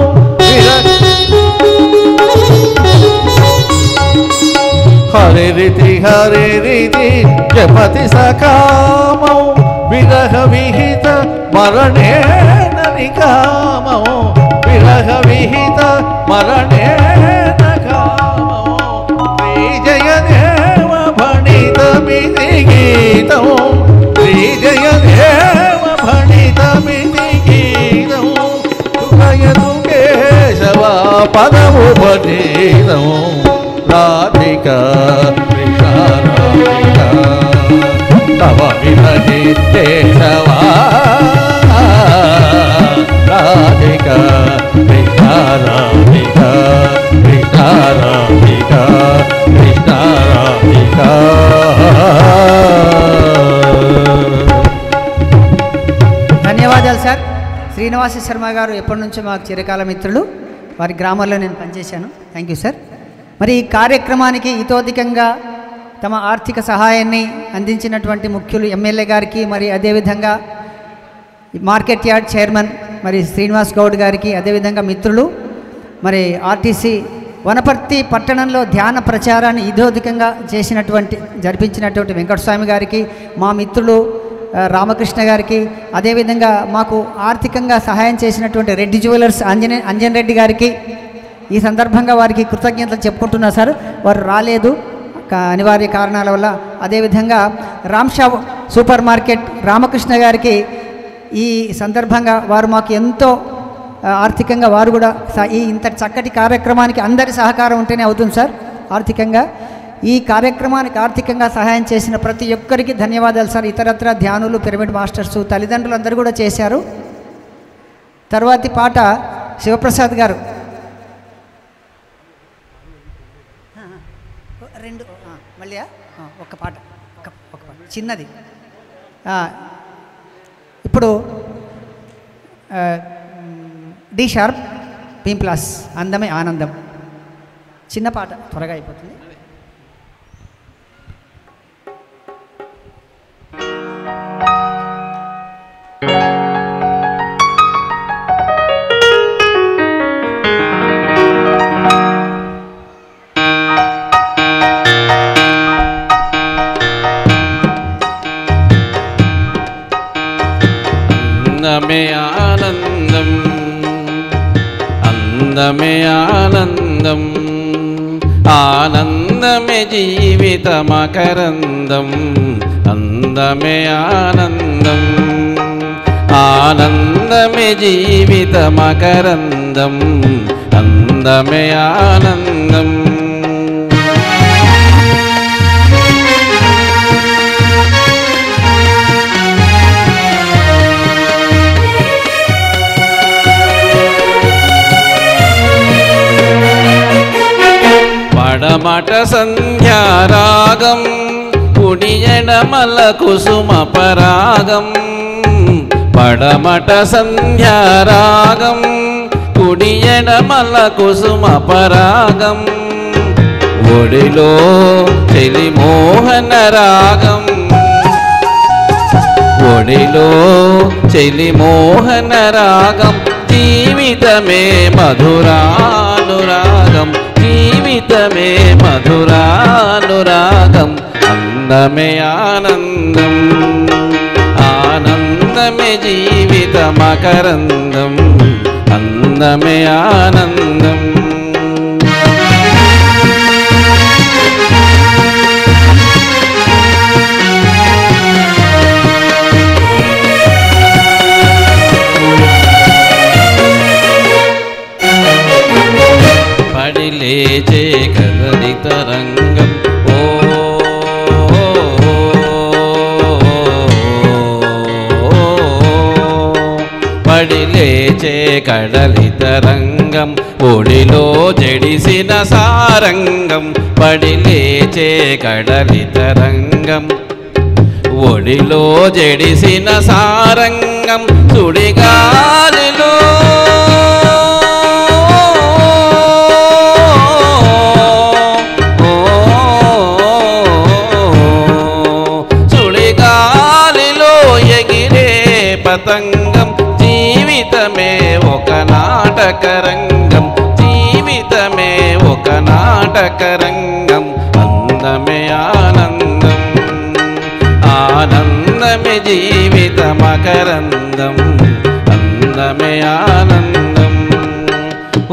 हरे रीति जपति सकामौ विरह विहित मरणेन निकामौ विरह विहित मरणेन कामौ श्री जयदेव भणित मिति गीतौ श्री जयदेव भणित పదముపనీతము రాధిక కృష్ణ రాధిక తవ విహని కేశవా రాధిక కృష్ణ రాధిక కృష్ణ రాధిక కృష్ణ రాధిక. ధన్యవాదాలు సార్. శ్రీనివాస శర్మ గారు ఎప్పటి నుంచో మాకు చిరకాల మిత్రులు, వారి గ్రామంలో నేను పనిచేశాను. Thank you sir. మరి ఈ కార్యక్రమానికి ఇతోధికంగా తమ ఆర్థిక సహాయాన్ని అందించినటువంటి ముఖ్యులు ఎమ్మెల్యే గారికి, మరి అదేవిధంగా మార్కెట్ యార్డ్ చైర్మన్ మరి శ్రీనివాస్ గౌడ్ గారికి, అదేవిధంగా మిత్రులు, మరి ఆర్టీసీ వనపర్తి పట్టణంలో ధ్యాన ప్రచారాన్ని ఇతోధికంగా జరిపించినటువంటి వెంకటస్వామి గారికి, మా మిత్రులు రామకృష్ణ గారికి, అదేవిధంగా మాకు ఆర్థికంగా సహాయం చేసినటువంటి రెడ్డి జ్యువెలర్స్ అంజన్ రెడ్డి గారికి ఈ సందర్భంగా వారికి కృతజ్ఞతలు చెప్పుకుంటున్నా సార్. వారు రాలేదు అనివార్య కారణాల వల్ల. అదేవిధంగా రామ్షా సూపర్ మార్కెట్ రామకృష్ణ గారికి ఈ సందర్భంగా వారు మాకు ఎంతో ఆర్థికంగా వారు కూడా ఈ ఇంత చక్కటి కార్యక్రమానికి అందరి సహకారం ఉంటేనే అవుతుంది సార్. ఆర్థికంగా ఈ కార్యక్రమానికి ఆర్థికంగా సహాయం చేసిన ప్రతి ఒక్కరికి ధన్యవాదాలు సార్. ఇతరత్ర ధ్యానులు, పిరమిడ్ మాస్టర్సు, తల్లిదండ్రులు అందరూ కూడా చేశారు. తర్వాతి పాట శివప్రసాద్ గారు రెండు మళ్ళీ ఒక పాట చిన్నది. ఇప్పుడు డి షార్ప్ పీం ప్లస్ అందమే ఆనందం, చిన్న పాట త్వరగా అయిపోతుంది. అందమే ఆనందం, అందమే ఆనందం, ఆనందమే జీవితమకరందం. అందమే ఆనందం, ఆనందమే జీవితమకరందం. అందమే ఆనందం. పడమట సంధ్యారాగం, కుడి ఎడమల కుసుమ పరాగం. పడమట సంధ్యారాగం, కుడి ఎడమల కుసుమ పరాగం. ఒడిలో చెలి మోహన రాగం, ఒడిలో చెలి మోహన రాగం. జీవితమే మధురానురాగం, జీవితమే మధురానురాగం. అందమే ఆనందం, ఆనందమే జీవితమకరందం. అందమే ఆనందం. పడి లేచే కదలి తరంగం, ఓ పడి లేచే కడలి తరంగం. ఒడిలో జడిసిన సారంగం, పడి లేచే కడలి తరంగం. ఒడిలో జడిసిన సారంగం. సుడిగాలిలో పతంగం. జీవితమే ఒక నాటకరంగం, జీవితమే ఒక నాటకరంగం. అందమే ఆనందం, ఆనందమే జీవితమకరందం. అందమే ఆనందం.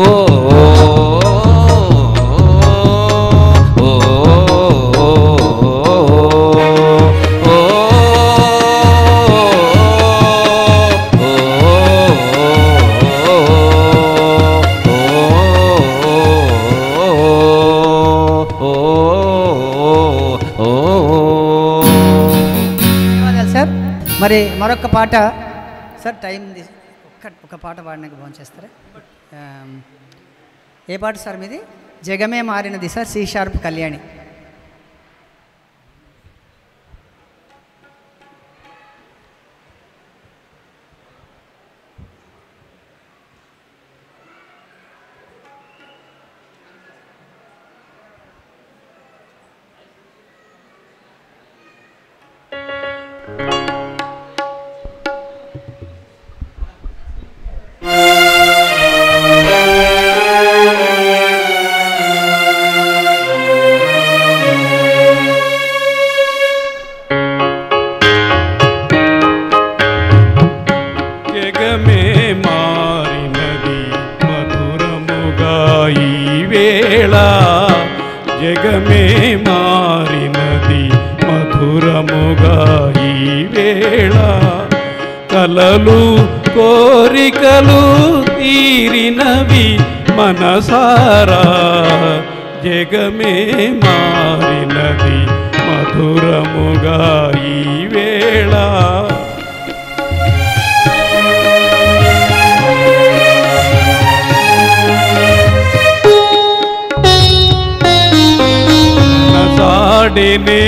ఓ మరి మరొక పాట సార్, టైం ఒక పాట పాడినాక ఫోన్ చేస్తారా? ఏ పాట సార్ మీది? జగమే మారినది సార్, సి షార్ప్ కళ్యాణి. జగమే మారినది మధురముగా ఈ వేళ, కలలు కోరికలు తీరినవి మనసారా. జగమే మారినది మధురముగా ఈ వేళ. పాడేనే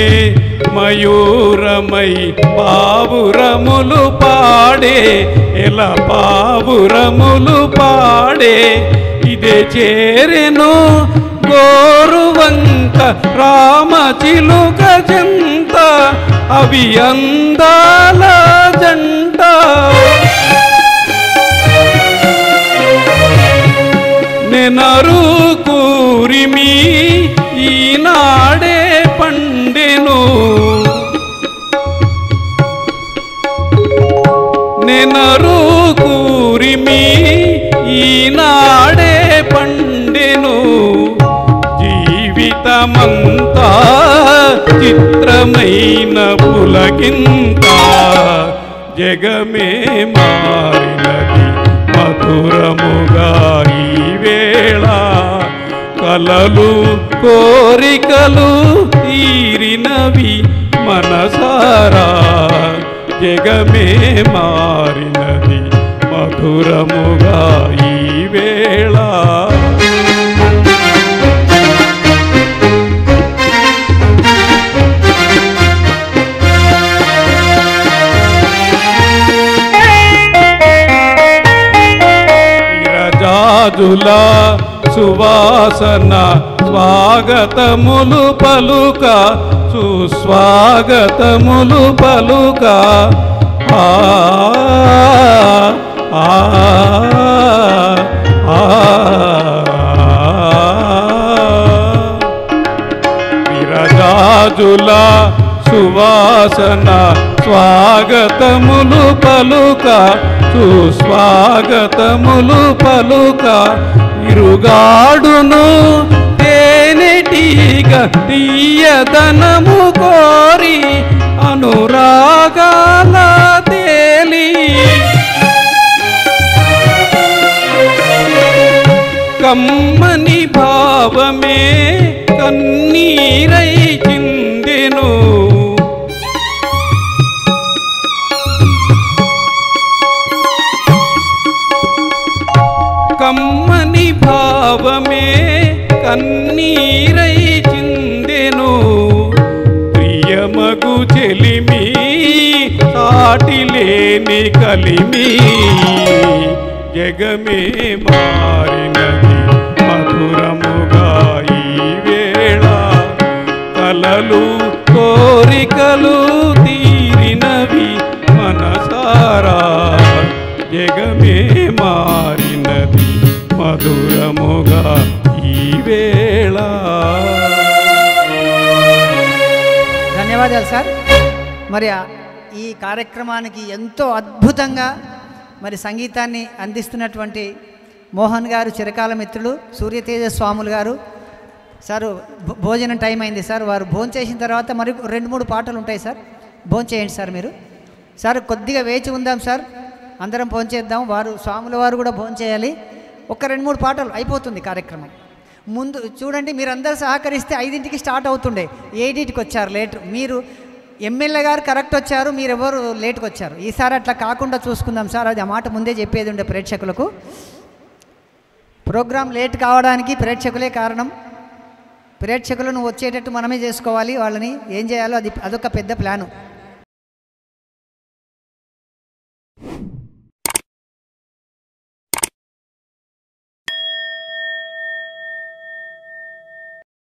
మయూరమై పావురములు పాడే, ఎలా పావురములు పాడే. ఇదే చేరెను గోరువంక రామచిలుక జంత, అవి అందాల జంట. నెనరు కూరిమి ఈనాడే పండెను, నెనరు కూరిమి ఈనాడే పండెను. జీవితమంతా చిత్రమైన పులకింత, జగమే మారినది మధురముగా ఈ వేళ. కలలు కోరికలు తీరినవి మనసారా. జగమే మారినది మధురముగా ఈ వేళ. విరజాజుల సువాసన స్వాగతములు పలుక, సుస్వాగతములు పలుక. ఆ ఆ ఆ విరజాజుల సువాసన స్వాగతములు పలుక, సుస్వాగతములు పలుక. ఇరుగాడును తేనెటీగ తీయదనము కోరి, అనురాగాల తేలి. కమ్మని భావమే కన్నీరై చిందెను, కమ్మని భావమే కన్నీరై చిందెను. ప్రియమగు చెలిమి సాటిలేని కలిమి, జగమే మారినది మధురముగా ఈ వేళ. కలలు కోరికలు తీరినవి మనసారా. జగమే మారినది మధురముగా ఈ వేళ. ధన్యవాదాలు సార్. మరి ఈ కార్యక్రమానికి ఎంతో అద్భుతంగా మరి సంగీతాన్ని అందిస్తున్నటువంటి మోహన్ గారు, చిరకాల మిత్రులు సూర్యతేజ స్వాములు గారు. సారు భోజనం టైం అయింది సార్, వారు భోజనం చేసిన తర్వాత మరి 2-3 పాటలు ఉంటాయి సార్, భోజనం చేయండి సార్ మీరు. సార్ కొద్దిగా వేచి ఉందాం సార్, అందరం భోజనం చేద్దాం. వారు స్వాముల వారు కూడా భోజనం చేయాలి. ఒక 2-3 పాటలు అయిపోతుంది కార్యక్రమం. ముందు చూడండి, మీరందరూ సహకరిస్తే 5ంటికి స్టార్ట్ అవుతుండే, 7ంటికి వచ్చారు లేట్. మీరు ఎమ్మెల్యే గారు కరెక్ట్ వచ్చారు, మీరెవరు లేట్కి వచ్చారు. ఈసారి అట్లా కాకుండా చూసుకుందాం సార్. అది ఆ మాట ముందే చెప్పేది ఉండే ప్రేక్షకులకు. ప్రోగ్రాం లేట్ కావడానికి ప్రేక్షకులే కారణం. ప్రేక్షకులను వచ్చేటట్టు మనమే చేసుకోవాలి. వాళ్ళని ఏం చేయాలో అదొక పెద్ద ప్లాను.